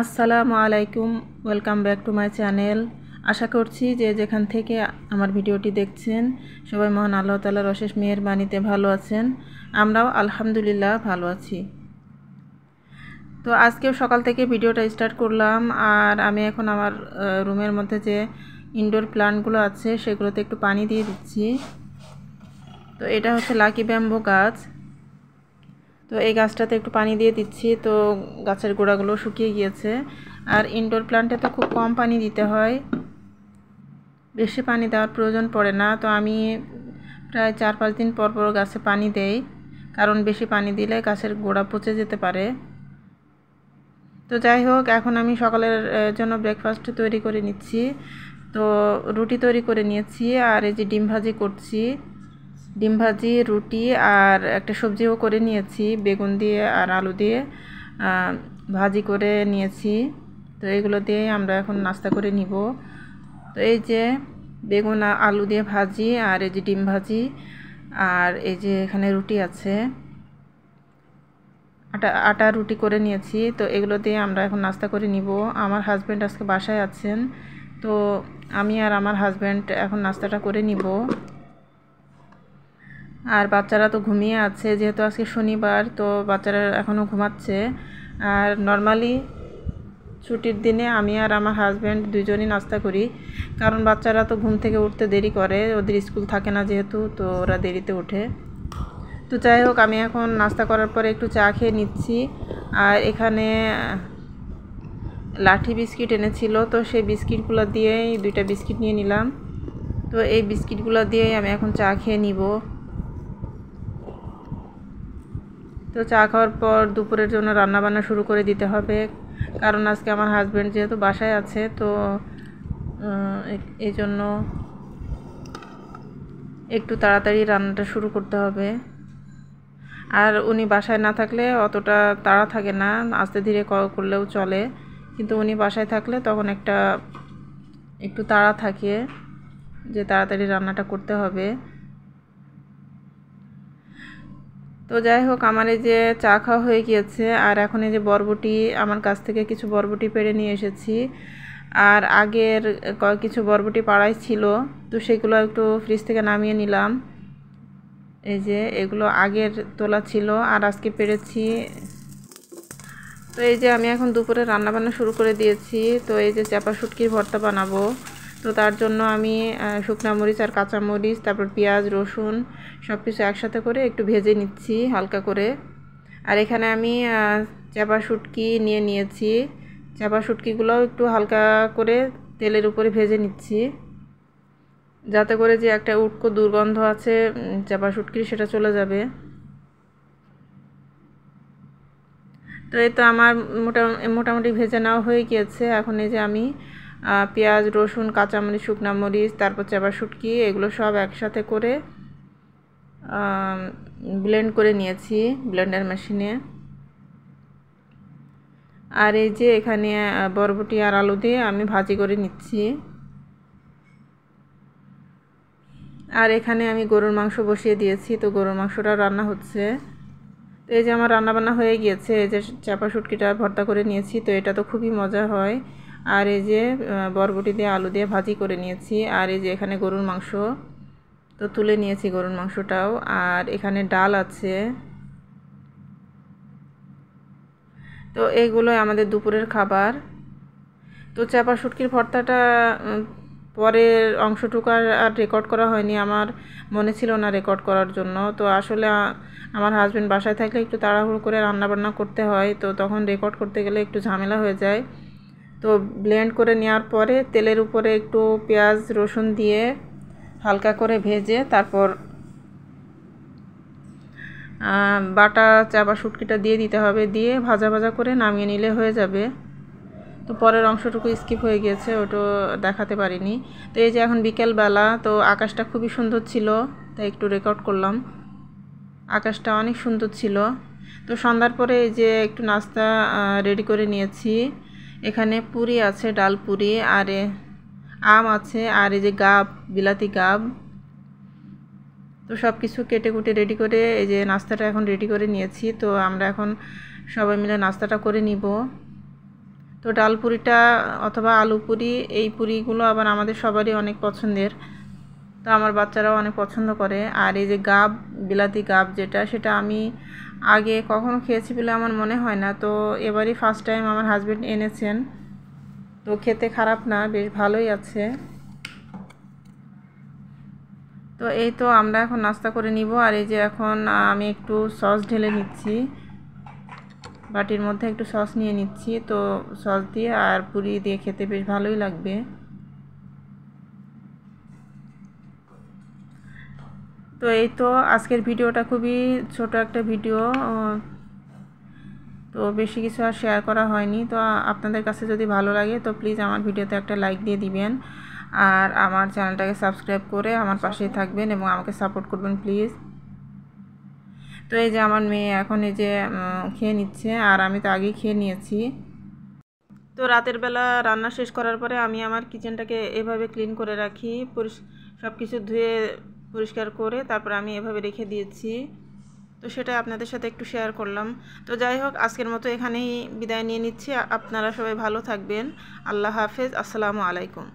আসসালামু আলাইকুম, welcome back to my channel. আশা করছি যে যেখান থেকে আমার ভিডিওটি দেখছেন সবাই মহান আল্লাহ তাআলার অশেষ মেহেরবানিতে ভালো আছেন। আমরাও আলহামদুলিল্লাহ ভালো আছি। তো আজকেও সকাল থেকে ভিডিওটা স্টার্ট করলাম, আর আমি এখন আমার রুমের মধ্যে যে ইনডোর প্ল্যান্টগুলো আছে সেগুলোতে একটু পানি দিয়ে দিচ্ছি। তো এটা হচ্ছে লাকি ব্যাম্বো গাছ। তো এই গাছটাতে একটু পানি দিয়ে দিচ্ছি। তো গাছের গোড়াগুলো শুকিয়ে গিয়েছে, আর ইনডোর প্ল্যান্টে তো খুব কম পানি দিতে হয়, বেশি পানি দেওয়ার প্রয়োজন পড়ে না। তো আমি প্রায় 4-5 দিন পর পর গাছে পানি দেই, কারণ বেশি পানি দিলে গাছের গোড়া পচে যেতে পারে। তো যাই হোক, এখন আমি সকালের জন্য ব্রেকফাস্ট তৈরি করে নিচ্ছি। তো রুটি তৈরি করে নিয়েছি, আর এই যে ডিম ভাজি করছি। ডিম ভাজি, রুটি আর একটা সবজিও করে নিয়েছি, বেগুন দিয়ে আর আলু দিয়ে ভাজি করে নিয়েছি। তো এগুলো দিয়ে আমরা এখন নাস্তা করে নিব। তো এই যে বেগুন আলু দিয়ে ভাজি, আর এই যে ডিম ভাজি, আর এই যে এখানে রুটি আছে, আটা রুটি করে নিয়েছি। তো এগুলো দিয়ে আমরা এখন নাস্তা করে নিব। আমার হাজব্যান্ড আজকে বাসায় আছেন, তো আমি আর আমার হাজব্যান্ড এখন নাস্তাটা করে নিব। আর বাচ্চারা তো ঘুমিয়ে আছে, যেহেতু আজকে শনিবার, তো বাচ্চারা এখনও ঘুমাচ্ছে। আর নর্মালি ছুটির দিনে আমি আর আমার হাজব্যান্ড দুজনই নাস্তা করি, কারণ বাচ্চারা তো ঘুম থেকে উঠতে দেরি করে, ওদের স্কুল থাকে না যেহেতু, তো ওরা দেরিতে ওঠে। তো যাই হোক, আমি এখন নাস্তা করার পরে একটু চা খেয়ে নিচ্ছি। আর এখানে লাঠি বিস্কিট এনেছিল, তো সেই বিস্কিটগুলো দিয়েই 2টা বিস্কিট নিয়ে নিলাম। তো এই বিস্কিটগুলো দিয়েই আমি এখন চা খেয়ে নিব। তো চা খাওয়ার পর দুপুরের জন্য রান্নাবান্না শুরু করে দিতে হবে, কারণ আজকে আমার হাজব্যান্ড যেহেতু বাসায় আছে, তো এই জন্য একটু তাড়াতাড়ি রান্নাটা শুরু করতে হবে। আর উনি বাসায় না থাকলে অতটা তাড়া থাকে না, আস্তে ধীরে করলেও চলে, কিন্তু উনি বাসায় থাকলে তখন একটু তাড়া থাকে যে তাড়াতাড়ি রান্নাটা করতে হবে। তো যাই হোক, আমার এই যে চা খাওয়া হয়ে গিয়েছে, আর এখন এই যে বরবটি, আমার কাছ থেকে কিছু বরবটি পেড়ে নিয়ে এসেছি। আর আগের কিছু বরবটি পাড়াই ছিল, তো সেগুলো একটু ফ্রিজ থেকে নামিয়ে নিলাম। এই যে এগুলো আগের তোলা ছিল, আর আজকে পেড়েছি। তো এই যে আমি এখন দুপুরে রান্নাবান্না শুরু করে দিয়েছি। তো এই যে চাপা শুটকির ভর্তা বানাবো, তো তার জন্য আমি শুকনা মরিচ আর কাঁচা মরিচ, তারপর পেঁয়াজ, রসুন সব কিছু একসাথে করে একটু ভেজে নিচ্ছি হালকা করে। আর এখানে আমি চাপা শুটকি নিয়ে নিয়েছি। চাপা শুটকিগুলোও একটু হালকা করে তেলের উপরে ভেজে নিচ্ছি, যাতে করে যে একটা উটকো দুর্গন্ধ আছে চাপা শুটকির, সেটা চলে যাবে। তো এই তো আমার মোটামুটি ভেজে নেওয়া হয়ে গিয়েছে। এখন এই যে আমি পেঁয়াজ, রসুন, কাঁচামরিচ, শুকনা মরিচ, তারপর চাপা শুটকি, এগুলো সব একসাথে করে ব্লেন্ড করে নিয়েছি ব্লেন্ডার মেশিনে। আর এই যে এখানে বরবটি আর আলু দিয়ে আমি ভাজি করে নিচ্ছি। আর এখানে আমি গরুর মাংস বসিয়ে দিয়েছি, তো গরুর মাংসটা রান্না হচ্ছে। তো এই যে আমার রান্নাবান্না হয়ে গিয়েছে। এই যে চাপা শুটকিটা ভর্তা করে নিয়েছি, তো এটা তো খুবই মজা হয়। আর এই যে বরবটি দিয়ে আলু দিয়ে ভাজি করে নিয়েছি। আর এই যে এখানে গরুর মাংস তো তুলে নিয়েছি, গরুর মাংসটাও। আর এখানে ডাল আছে। তো এইগুলোই আমাদের দুপুরের খাবার। তো চাপা শুটকির ভর্তাটা পরের অংশটুকু আর রেকর্ড করা হয়নি, আমার মনে ছিল না রেকর্ড করার জন্য। তো আসলে আমার হাজব্যান্ড বাসায় থাকলে একটু তাড়াহুড়ো করে রান্নাবান্না করতে হয়, তো তখন রেকর্ড করতে গেলে একটু ঝামেলা হয়ে যায়। তো ব্লেন্ড করে নেওয়ার পরে তেলের উপরে একটু পেঁয়াজ, রসুন দিয়ে হালকা করে ভেজে তারপর বাটা চাপা শুটকিটা দিয়ে দিতে হবে, দিয়ে ভাজা ভাজা করে নামিয়ে নিলে হয়ে যাবে। তো পরের অংশটুকু স্কিপ হয়ে গেছে, ওটা দেখাতে পারিনি। তো এই যে এখন বিকেলবেলা, তো আকাশটা খুবই সুন্দর ছিল, তাই একটু রেকর্ড করলাম। আকাশটা অনেক সুন্দর ছিল। তো সন্ধ্যার পরে এই যে একটু নাস্তা রেডি করে নিয়েছি। এখানে পুরি আছে, ডাল পুরি, আর আম আছে, আর এই যে গাব, বিলাতি গাব। তো সব কিছু কেটে কুটে রেডি করে এই যে নাস্তাটা এখন রেডি করে নিয়েছি। তো আমরা এখন সবাই মিলে নাস্তাটা করে নিব। তো ডাল পুরিটা অথবা আলু পুরি, এই পুরিগুলো আবার আমাদের সবারই অনেক পছন্দের। তো আমার বাচ্চারাও অনেক পছন্দ করে। আর এই যে গাব, বিলাতি গাব যেটা, সেটা আমি আগে কখনো খেয়েছি বলে আমার মনে হয় না। তো এবারই ফার্স্ট টাইম আমার হাজব্যান্ড এনেছেন। তো খেতে খারাপ না, বেশ ভালোই আছে। তো এই তো আমরা এখন নাস্তা করে নিব। আর এই যে এখন আমি একটু সস ঢেলে নিচ্ছি, বাটির মধ্যে একটু সস নিয়ে নিচ্ছি। তো সস দিয়ে আর পুরি দিয়ে খেতে বেশ ভালোই লাগবে। তো এই তো আজকের ভিডিওটা খুবই ছোট একটা ভিডিও, তো বেশি কিছু আর শেয়ার করা হয়নি। তো আপনাদের কাছে যদি ভালো লাগে তো প্লিজ আমার ভিডিওতে একটা লাইক দিয়ে দিবেন, আর আমার চ্যানেলটাকে সাবস্ক্রাইব করে আমার পাশেই থাকবেন এবং আমাকে সাপোর্ট করবেন প্লিজ। তো এই যে আমার মেয়ে এখন এই যে খেয়ে নিচ্ছে, আর আমি তো আগেই খেয়ে নিয়েছি। তো রাতের বেলা রান্না শেষ করার পরে আমি আমার কিচেনটাকে এভাবে ক্লিন করে রাখি, সব কিছু ধুয়ে পরিষ্কার করে তারপর আমি এভাবে রেখে দিয়েছি। তো সেটা আপনাদের সাথে একটু শেয়ার করলাম। তো যাই হোক, আজকের মতো এখানেই বিদায় নিয়ে নিচ্ছি। আপনারা সবাই ভালো থাকবেন। আল্লাহ হাফেজ, আসসালামু আলাইকুম।